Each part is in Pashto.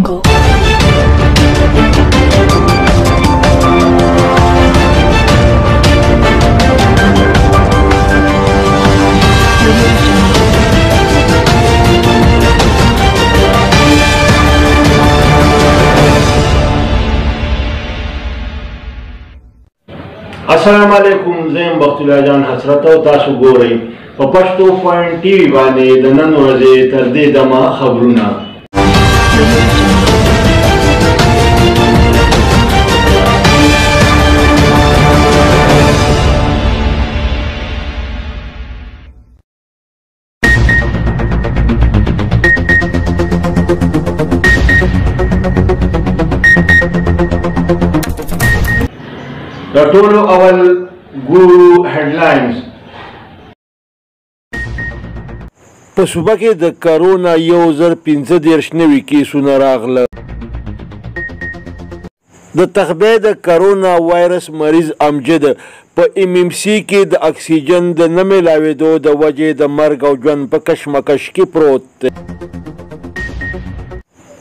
अस्सलाम वालेकुम زم بختیلا جان حسرت او تاسو ګورئ په پښتو پوینټ ټي وي باندې د نن ورځې تر دې دمه خبرونه د ټولو اول ګورو هډلاینز. په صوبه کې د کرونا 1015 نوي کیسونه راغله. د تخبې د کرونا وایرس مریض امجد په MMC کې د اکسیجن د نه ملاوېدو د وجې د مرګ او ژوند په کشمکش کې پروت دی.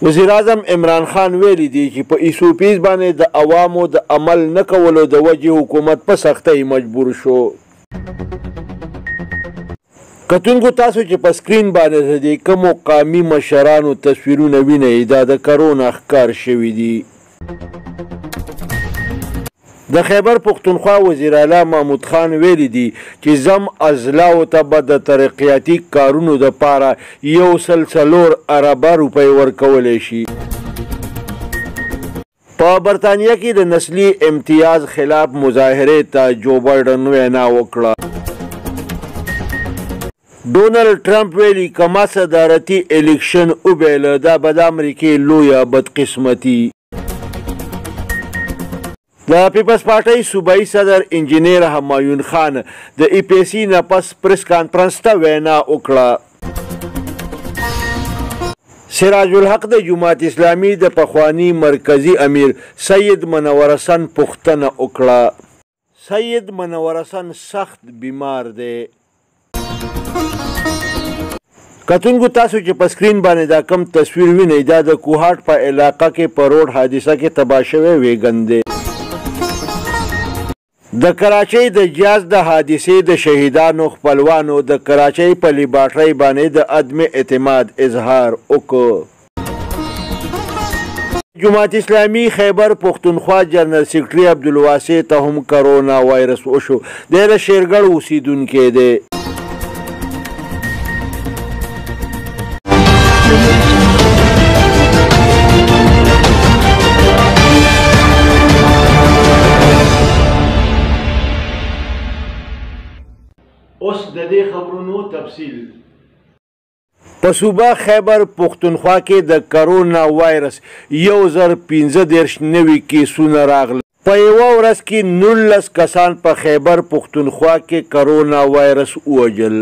وزیر اعظم عمران خان ویلي دي چې په ایسوپیز باندې د عوامو د عمل نه کولو د وجې حکومت په سختۍ مجبور شو. کتونکو تاسو چې په سکرین باندې د کومو قامي مشرانو تصویرونه وینئ دا د کرونا ښکار شوي دي. د خیبر پښتونخوا وزیر اعلی محمود خان ویلي دي چې زم اضلاعو ته به د ترقیاتي کارونو دپاره 104 اربه روپۍ ورکولی شي. په برطانیه کې د نسلي امتیاز خلاف مظاهرې ته جو بایډن وینا وکړه. ډونالډ ټرمپ ویلي که ما صدارتي الیکشن وبایله دا به د امریکې لویه بدقسمتي. د پیپلز پارټۍ صوبایي صدر انجینیر همایون خان د EPC نه پس پریس کانفرنس ته وینا وکړه. سراج الحق د جماعت اسلامي د پخواني مرکزي امیر سید منور حسن پوښتنه وکړه. سید منور حسن سخت بیمار دی. کتونکو تاسو چې په سکرین باندې دا کم تصویر وینئ دا د کوهاټ په علاقه کې په روډ حادثه کې تباه شوی ویګن دی. د کراچۍ د جاز د حادثې د شهیدانو خپلوانو د کراچۍ په لیبارټرۍ باندې د عدم اعتماد اظهار وکړ. جماعت اسلامي خیبر پښتونخوا جنرال سیکرټري عبدالواسع ته هم کرونا وایرس وشو. دی د شیرګړ اوسیدونکی دی. اوس د دې خبرونو تفصیل. په صوبه خیبر پښتونخوا کې د کرونا وایرس 1015 نوي کیسونه راغله. په یوه ورځ کې 19 کسان په خیبر پښتونخوا کې کرونا وایرس ووژل.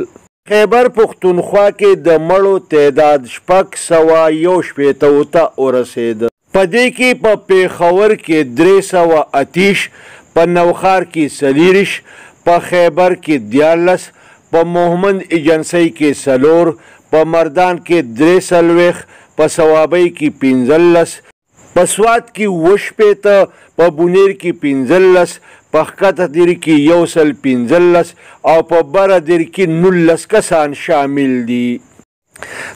خیبر پښتونخوا کې د مړو تعداد 661 ته ورسېد. په دې کې په پیښور کې 328، په نوښار کې 40، په خیبر کې 14، په محمد ایجنسی کې 4، په مردان کې 43، په صوابۍ کې 15، په سوات کې 28، په بونیر کې 15، په ښکته دیر کې 115 او په بره دیر کې 19 کسان شامل دي.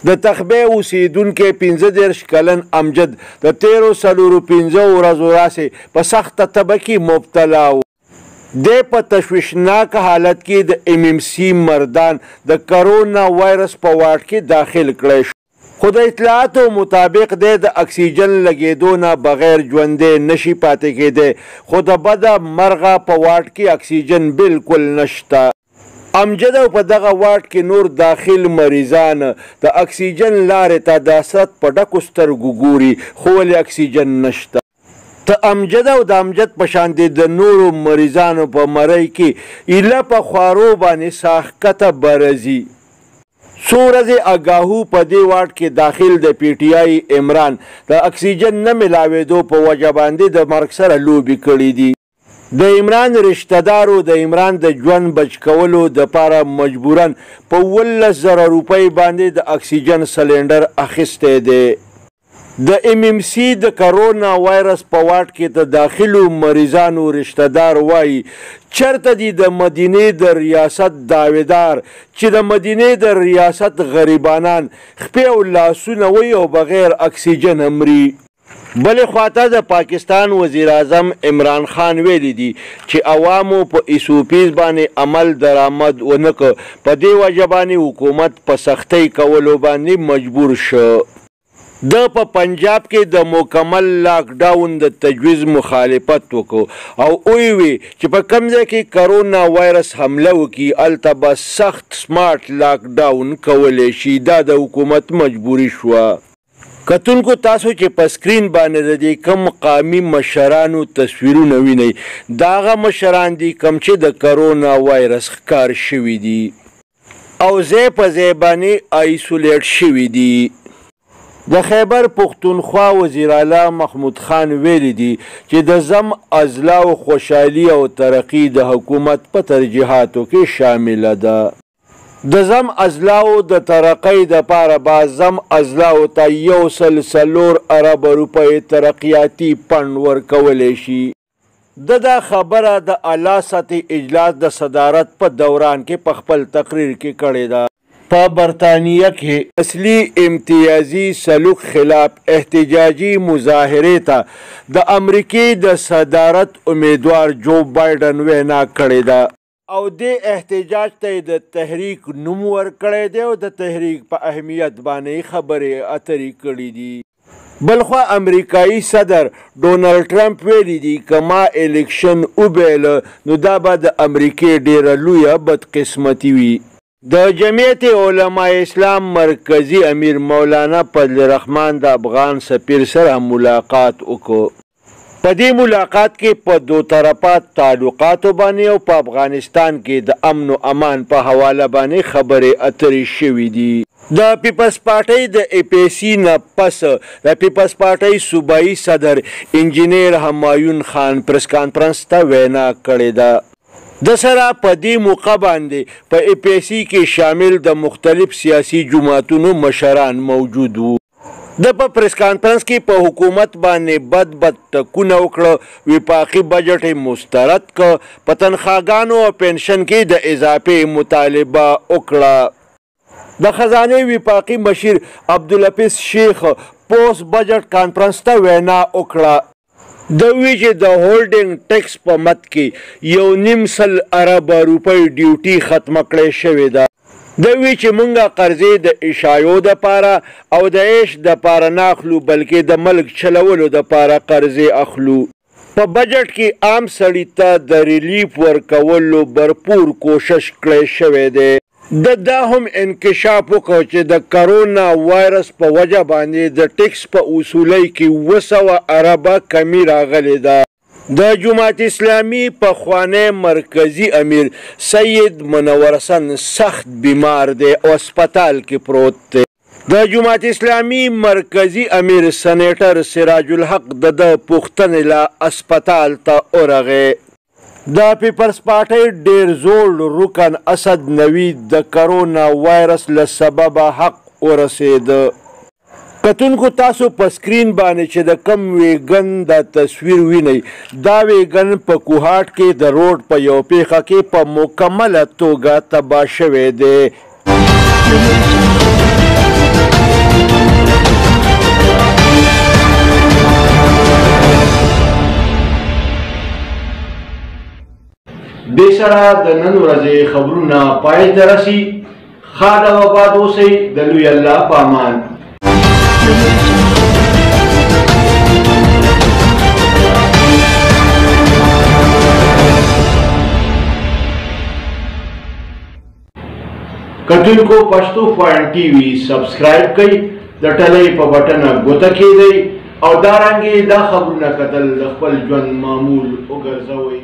د تخبې اوسیدونکی 35 کلن امجد د 13 ورځو راسې په سخته تبه کې مبتلا و. دی په تشویشناک حالت کې د MMC مردان د کرونا وایرس په واټ کې داخل کړی شو. خو د اطلاعاتو مطابق دی د اکسیجن لګېدو نه بغیر ژوندی نشي پاتې کېدی. خو د بده مرغه په واټ کې اکسیجن بالکل نشته. امجد او په دغه واټ کې نور داخل مریضان د اکسیجن لارې ته د حسرت په ډکو سترګو ګوري خو ولې اکسیجن نشته. ته امجد او د امجد په شان د نورو مریضانو په مرۍ کې ایله په خوارو باندې ساه ښکته برځي. څو ورځې اګاهو په دې واټ کې داخل د PTI عمران د اکسیجن نه ملاوېدو په وجه باندې د مرګ سره لوبې کړي دي. د عمران رشته دارو د عمران د ژوند بچ کولو دپاره مجبورن په 11,000 روپۍ باندې د اکسیجن سلنډر اخیستی دی. د MMC د کرونا وایرس په واټ کې د داخلو مریضانو رشتہ دار وایي چرته دي د مدینې د ریاست دعویدار چې د مدینې د ریاست غریبانان خپې او لاسونه وي او بغیر اکسیجن مري. بلې خواته د پاکستان وزیر اعظم عمران خان ویلي دي چې عوامو په SOPs باندې عمل درآمد ونه کړ، په دې وجه باندې حکومت په سختۍ کولو باندې مجبور شو. د په پنجاب کې د مکمل لاک ډاون د تجویز مخالفت وکړو او وی چې په کوم ځای کې کرونا وایرس حمله وکړي هلته به سخت سمارټ لاک ډاون کولی شي. دا د حکومت مجبوري شوه. کتونکو تاسو چې په سکرین باندې د دې کم مقامي مشرانو تصویرونه وینئ دا هغه مشران دي کوم چې د کرونا وایرس ښکار شوي دي او ځای په ځای باندې آیسولیټ شوي دي. د خیبر پختونخوا وزیر اعلی محمود خان ویلي دي چې د زم اضلاع خوشحالي او ترقي د حکومت په ترجیحاتو کې شامله ده. د زم اضلاع د ترقۍ دپاره به زم اضلاع ته 104 ارب روپۍ ترقیاتي فنډ ورکولی شي. دا خبره د اعلی سطحي اجلاس د صدارت په دوران کې په خپل تقریر کې کړې ده. په برطانیه کې اصلي امتیازي سلوک خلاف احتجاجي مظاهرې ته د امریکې د صدارت امیدوار جو بایډن وینا کړې ده او دې احتجاج ته د تحریک نوم ورکړی دی او د تحریک په اهمیت باندې خبرې اترې کړې دي. بلخوا امریکایي صدر ډونالډ ټرمپ ویلي دي که ما الیکشن وبایله نو دا به د امریکې ډیره لویه بدقسمتي وي. د جمعیت علماء اسلام مرکزی امیر مولانا فضل الرحمن د افغان سفیر سره ملاقات وکړ. په دې ملاقات کې په دو طرفه تعلقاتو باندې او په افغانستان کې د امن او امان په حواله باندې خبرې اترې شوي دي. د پیپلز پارټۍ د APC نه پس د پیپلز پارټۍ صوبایي صدر انجینیر همایون خان پریس کانفرنس ته وینا کړې ده. د سره په دې موقع باندې په APC کې شامل د مختلف سیاسي جماعتونو مشران موجود وو. د په پریس کانفرنس کې په حکومت باندې بد ټکونه وکړه، وفاقي بجټ یې مسترد کړ، په تنخواګانو او پنشن کې د اضافې مطالبه وکړه. د خزانې وفاقي مشیر عبدالحفیظ شیخ پوسټ بجټ کانفرنس ته وینا وکړه. د وی چې د هولډینګ ټیکس په مد کې 1.5 ارب روپۍ ډیوټي ختمه کړې شوې ده. د وی چې مونږه قرضې د اشایو دپاره او د عیش دپاره نه اخلو بلکې د ملک چلولو دپاره قرضې اخلو. په بجټ کې عام سړي ته د ریلیف ورکولو بھرپور کوشش کړی شوی دی. دا هم انکشاف وکړ چې د کرونا وایرس په وجه باندې د ټیکس په اصولۍ کې 200 اربه کمی راغلی ده. د جماعت اسلامي پخوانی مرکزی امیر سید منور حسن سخت بیمار دی او اسپتال کې پروت دی. د جماعت اسلامي مرکزی امیر سینیټر سراج الحق د پوښتنې له اسپتال ته ورغی. د پیپلز پارټۍ ډیر زوړ رکن اسد نوید د کرونا وایرس له سببه حق ورسېده. کتونکو تاسو په سکرین باندې چې د کم ویګن د تصویر وینئ دا ویګن په کوهاټ کې د روډ په یو پیښه کې په مکمله توګه تباه شوی دی. دې سره د نن ورځې خبرونه پای ته رسي. ښاد او آباد اوسئ. د لوی الله په امان. کتونکو پښتو پوینټ TV سبسکرایب کړئ، د ټلۍ په بټن ګوته کیږئ او دارنګې دا خبرونه کتل د خپل ژوند معمول وګرځوئ.